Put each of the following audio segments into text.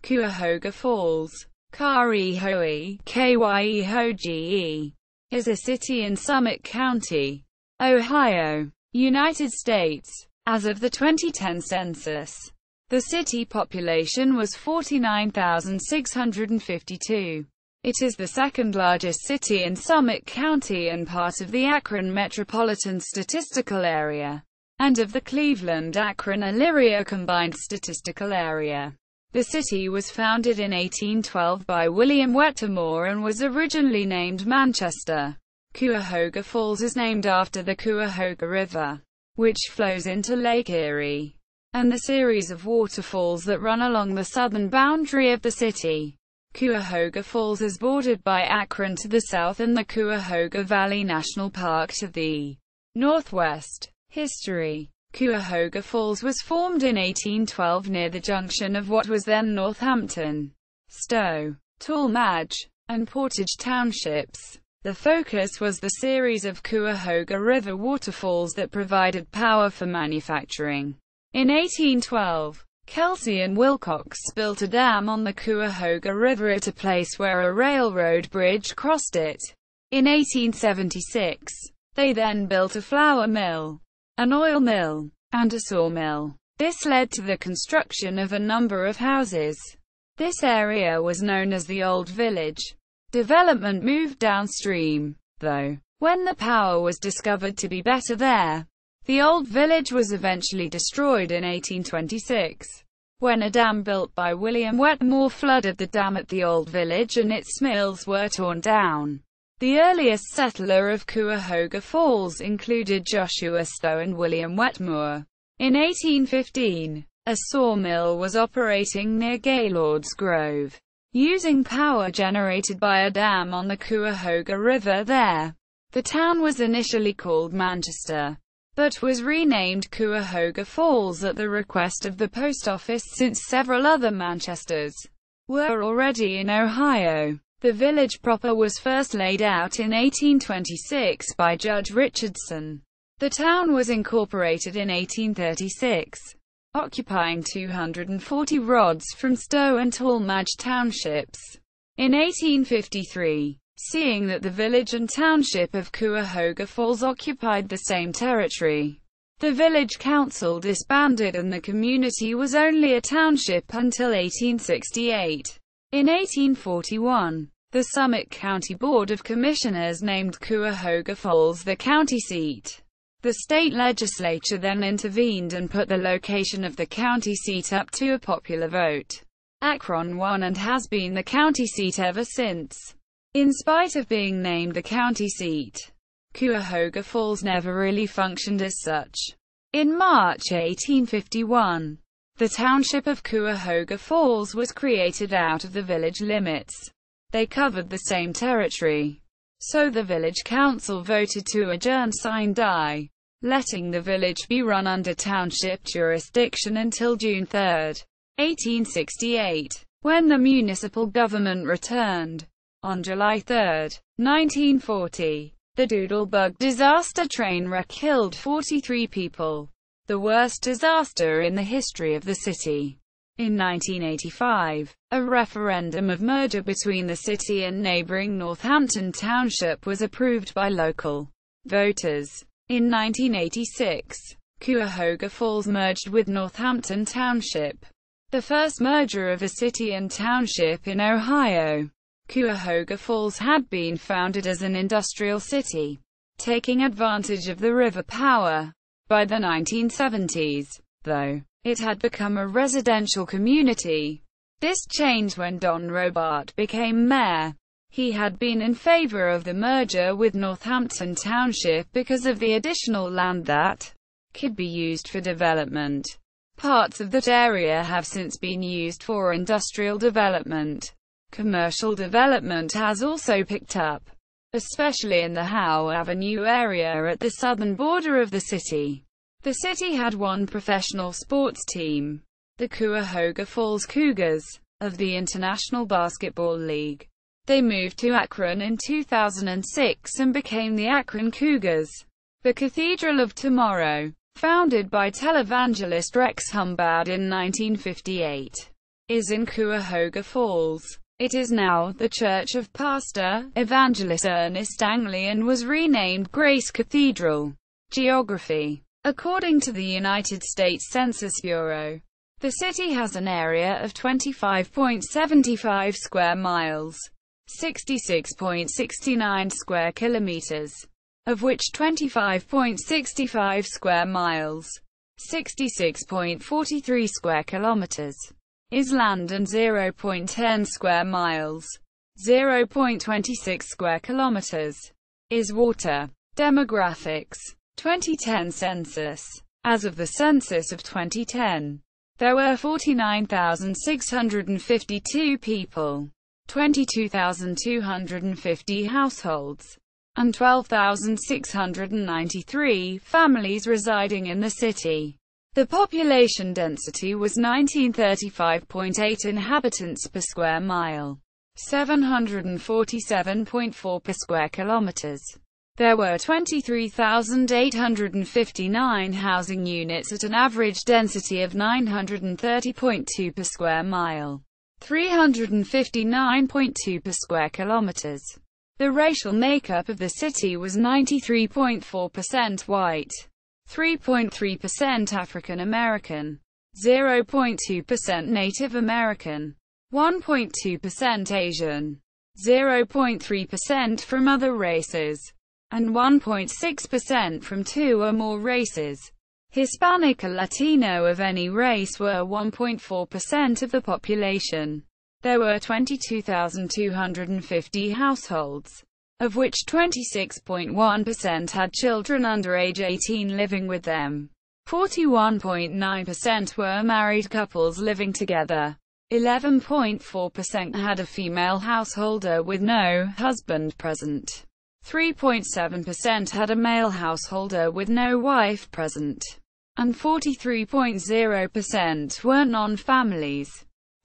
Cuyahoga Falls, ＫY-ə-HOH-gə, KY-ə-HOH-gə, is a city in Summit County, Ohio, United States. As of the 2010 census, the city population was 49,652. It is the second largest city in Summit County and part of the Akron Metropolitan Statistical Area, and of the Cleveland-Akron-Elyria Combined Statistical Area. The city was founded in 1812 by William Wetmore and was originally named Manchester. Cuyahoga Falls is named after the Cuyahoga River, which flows into Lake Erie, and the series of waterfalls that run along the southern boundary of the city. Cuyahoga Falls is bordered by Akron to the south and the Cuyahoga Valley National Park to the northwest. History: Cuyahoga Falls was formed in 1812 near the junction of what was then Northampton, Stowe, Tallmadge, and Portage townships. The focus was the series of Cuyahoga River waterfalls that provided power for manufacturing. In 1812, Kelsey and Wilcox built a dam on the Cuyahoga River at a place where a railroad bridge crossed it. In 1876, they then built a flour mill, an oil mill, and a sawmill. This led to the construction of a number of houses. This area was known as the Old Village. Development moved downstream, though, when the power was discovered to be better there. The Old Village was eventually destroyed in 1826, when a dam built by William Wetmore flooded the dam at the Old Village and its mills were torn down. The earliest settler of Cuyahoga Falls included Joshua Stowe and William Wetmore. In 1815, a sawmill was operating near Gaylord's Grove, using power generated by a dam on the Cuyahoga River there. The town was initially called Manchester, but was renamed Cuyahoga Falls at the request of the post office since several other Manchesters were already in Ohio. The village proper was first laid out in 1826 by Judge Richardson. The town was incorporated in 1836, occupying 240 rods from Stowe and Tallmadge townships. In 1853, seeing that the village and township of Cuyahoga Falls occupied the same territory, the village council disbanded and the community was only a township until 1868. In 1841, the Summit County Board of Commissioners named Cuyahoga Falls the county seat. The state legislature then intervened and put the location of the county seat up to a popular vote. Akron won and has been the county seat ever since. In spite of being named the county seat, Cuyahoga Falls never really functioned as such. In March 1851, the township of Cuyahoga Falls was created out of the village limits. They covered the same territory, so the village council voted to adjourn sine die, letting the village be run under township jurisdiction until June 3, 1868, when the municipal government returned. On July 3, 1940, the Doodlebug disaster train wreck killed 43 people, the worst disaster in the history of the city. In 1985, a referendum of merger between the city and neighboring Northampton Township was approved by local voters. In 1986, Cuyahoga Falls merged with Northampton Township, the first merger of a city and township in Ohio. Cuyahoga Falls had been founded as an industrial city, taking advantage of the river power. By the 1970s, though, it had become a residential community. This changed when Don Robart became mayor. He had been in favor of the merger with Northampton Township because of the additional land that could be used for development. Parts of that area have since been used for industrial development. Commercial development has also picked up, especially in the Howe Avenue area at the southern border of the city. The city had one professional sports team, the Cuyahoga Falls Cougars, of the International Basketball League. They moved to Akron in 2006 and became the Akron Cougars. The Cathedral of Tomorrow, founded by televangelist Rex Humbard in 1958, is in Cuyahoga Falls. It is now the church of Pastor Evangelist Ernest Angley and was renamed Grace Cathedral. Geography. According to the United States Census Bureau, the city has an area of 25.75 square miles, 66.69 square kilometers, of which 25.65 square miles, 66.43 square kilometers, is land and 0.10 square miles, 0.26 square kilometers, is water. Demographics. 2010 census. As of the census of 2010, there were 49,652 people, 22,250 households, and 12,693 families residing in the city. The population density was 1935.8 inhabitants per square mile, 747.4 per square kilometers. There were 23,859 housing units at an average density of 930.2 per square mile, 359.2 per square kilometers. The racial makeup of the city was 93.4% white, 3.3% African American, 0.2% Native American, 1.2% Asian, 0.3% from other races, and 1.6% from two or more races. Hispanic or Latino of any race were 1.4% of the population. There were 22,250 households, of which 26.1% had children under age 18 living with them. 41.9% were married couples living together. 11.4% had a female householder with no husband present. 3.7% had a male householder with no wife present. And 43.0% were non-families.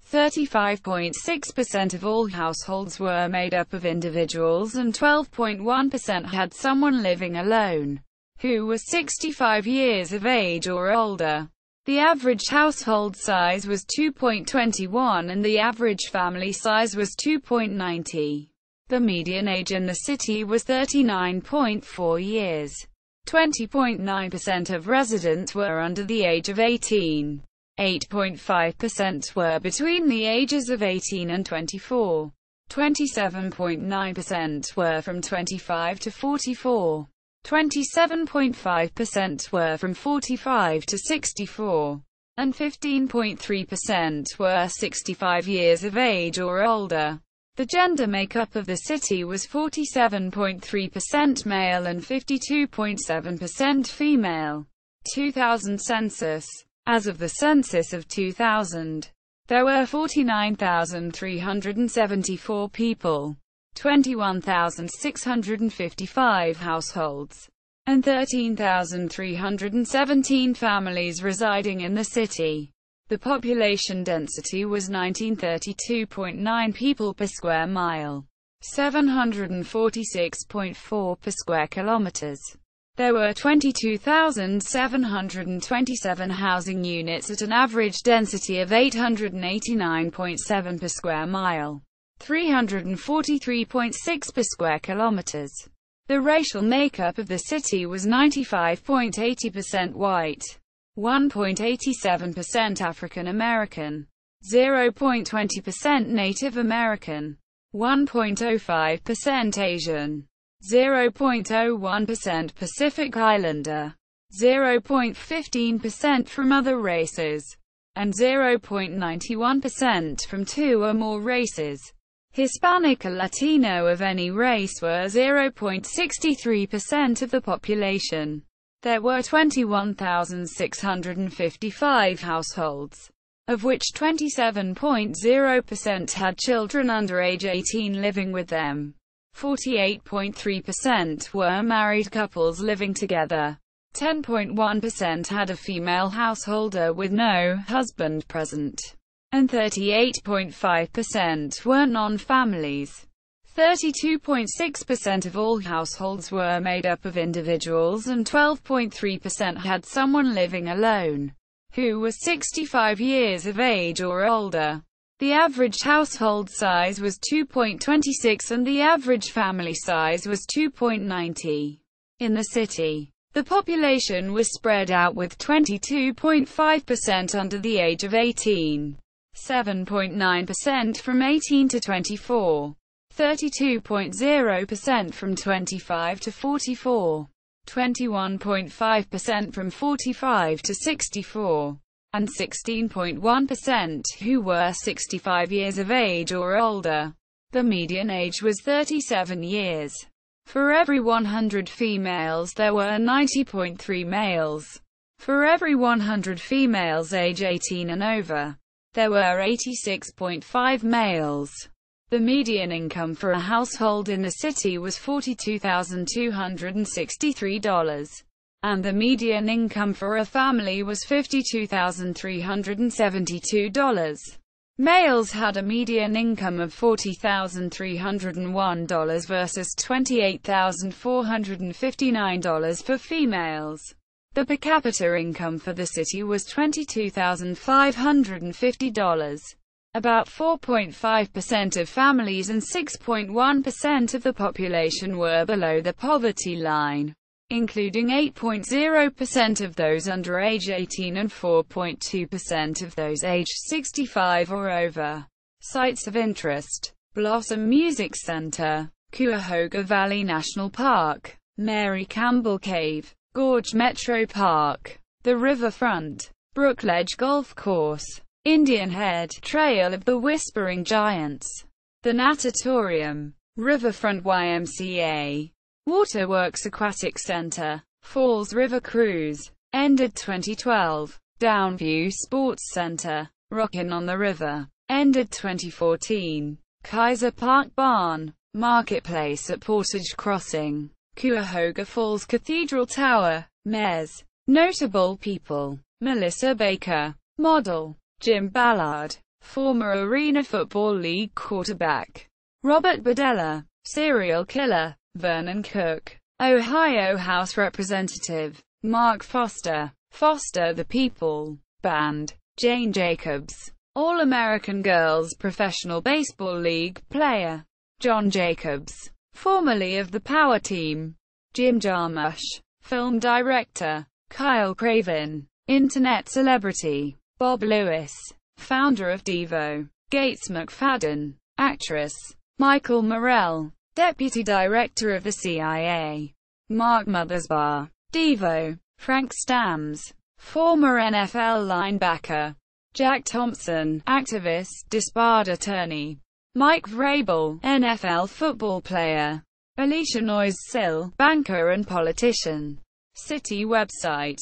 35.6% of all households were made up of individuals and 12.1% had someone living alone, who was 65 years of age or older. The average household size was 2.21 and the average family size was 2.90. The median age in the city was 39.4 years. 20.9% of residents were under the age of 18. 8.5% were between the ages of 18 and 24. 27.9% were from 25 to 44. 27.5% were from 45 to 64. And 15.3% were 65 years of age or older. The gender makeup of the city was 47.3% male and 52.7% female. 2000 census. As of the census of 2000, there were 49,374 people, 21,655 households, and 13,317 families residing in the city. The population density was 1932.9 people per square mile, 746.4 per square kilometers. There were 22,727 housing units at an average density of 889.7 per square mile, 343.6 per square kilometers. The racial makeup of the city was 95.80% white, 1.87% African American, 0.20% Native American, 1.05% Asian, 0.01% Pacific Islander, 0.15% from other races, and 0.91% from two or more races. Hispanic or Latino of any race were 0.63% of the population. There were 21,655 households, of which 27.0% had children under age 18 living with them. 48.3% were married couples living together. 10.1% had a female householder with no husband present. And 38.5% were non-families. 32.6% of all households were made up of individuals and 12.3% had someone living alone, who was 65 years of age or older. The average household size was 2.26 and the average family size was 2.90. In the city, the population was spread out with 22.5% under the age of 18, 7.9% from 18 to 24, 32.0% from 25 to 44, 21.5% from 45 to 64, and 16.1% who were 65 years of age or older. The median age was 37 years. For every 100 females there were 90.3 males. For every 100 females age 18 and over, there were 86.5 males. The median income for a household in the city was $42,263, and the median income for a family was $52,372. Males had a median income of $40,301 versus $28,459 for females. The per capita income for the city was $22,550. About 4.5% of families and 6.1% of the population were below the poverty line, including 8.0% of those under age 18 and 4.2% of those aged 65 or over. Sites of interest: Blossom Music Center, Cuyahoga Valley National Park, Mary Campbell Cave, Gorge Metro Park, the Riverfront, Brookledge Golf Course, Indian Head, Trail of the Whispering Giants, the Natatorium, Riverfront YMCA, Waterworks Aquatic Center, Falls River Cruise, ended 2012, Downview Sports Center, Rockin' on the River, ended 2014, Kaiser Park Barn, Marketplace at Portage Crossing, Cuyahoga Falls Cathedral Tower, Mayors. Notable people: Melissa Baker, model; Jim Ballard, former Arena Football League quarterback; Robert Badella, serial killer; Vernon Cook, Ohio House Representative; Mark Foster, Foster the People Band; Jane Jacobs, All-American Girls Professional Baseball League player; John Jacobs, formerly of the Power Team; Jim Jarmusch, film director; Kyle Craven, internet celebrity; Bob Lewis, founder of Devo; Gates McFadden, actress; Michael Morrell, deputy director of the CIA; Mark Mothersbaugh, Devo; Frank Stams, former NFL linebacker; Jack Thompson, activist, disbarred attorney; Mike Vrabel, NFL football player; Alicia Noyes-Sill, banker and politician. City website.